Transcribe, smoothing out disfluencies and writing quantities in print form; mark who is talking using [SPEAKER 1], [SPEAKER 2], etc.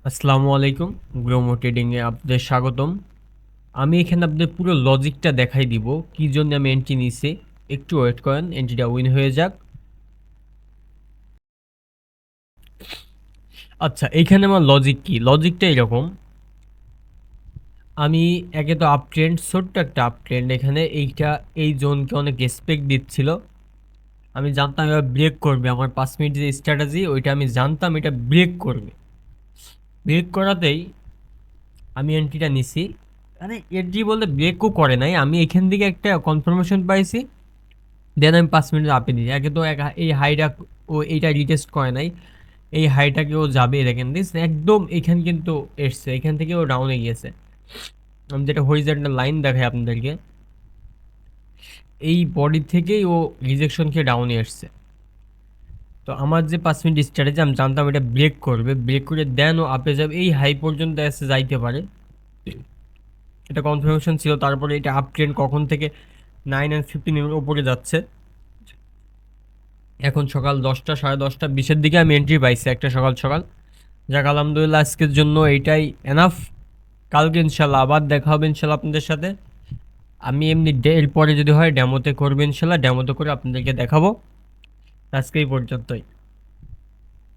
[SPEAKER 1] আসসালামু আলাইকুম। গ্রোমো ট্রেডিংয়ে আপনাদের স্বাগতম। আমি এখানে আপনাদের পুরো লজিকটা দেখাই দিব কি জন্য আমি এন্ট্রি নিছি। একটু ওয়েট করেন, এন্ট্রিটা উইন হয়ে যাক। আচ্ছা, এইখানে আমার লজিক কি? লজিকটা এরকম। আমি একে তো আপ ট্রেন্ড, ছোট্ট একটা আপ ট্রেন্ড, এখানে এই জোনকে অনেক রেসপেক্ট দিচ্ছিল। আমি জানতাম এবার ব্রেক করবে, আমার 5 মিনিট যে স্ট্র্যাটেজি ওইটা আমি জানতাম এটা ব্রেক করবে। ব্রেক করাতেই আমি এন্ট্রিটা নিছি। মানে এন্ট্রি বলতে ব্রেকও করে নাই, আমি এখান থেকে একটা কনফার্মেশন পাইছি। দেন আমি 5 মিনিট আপে দিই একে তো এই হাইটা ও এইটা রিটেস্ট করে নাই। এই হাইটাকে ও যাবে দেখেন দিস একদম এখান কিন্তু এসছে, এখান থেকে ও ডাউনে গিয়েছে। আমি যেটা হরিজন্টাল লাইন দেখাই আপনাদেরকে, এই বডি থেকেই ও রিজেকশন খেয়ে ডাউনে এসছে। তো আমার যে 5 মিনিট স্ট্র্যাটেজি, আমি জানতাম এটা ব্রেক করবে, ব্রেক করে দেন ও আপে যাবে, এই হাই পর্যন্ত এসে যাইতে পারে, এটা কনফার্মেশন ছিল। তারপরে এটা আপ ট্রেন্ড কখন থেকে 9:15 এর উপরে যাচ্ছে। এখন সকাল 10টা, 10:30-20-এর দিকে আমি এন্ট্রি পাইছি একটা সকাল সকাল। যাক আলহামদুলিল্লাহ, আজকের জন্য এইটাই এনাফ। কালকে ইনশাল্লাহ আবার দেখা হবে ইনশাল্লাহ আপনাদের সাথে। আমি এমনি এরপরে যদি হয় ডেমোতে করবো ইনশাল্লাহ, ডেমোতে করে আপনাদেরকে দেখাবো। আজকে এই পর্যন্তই।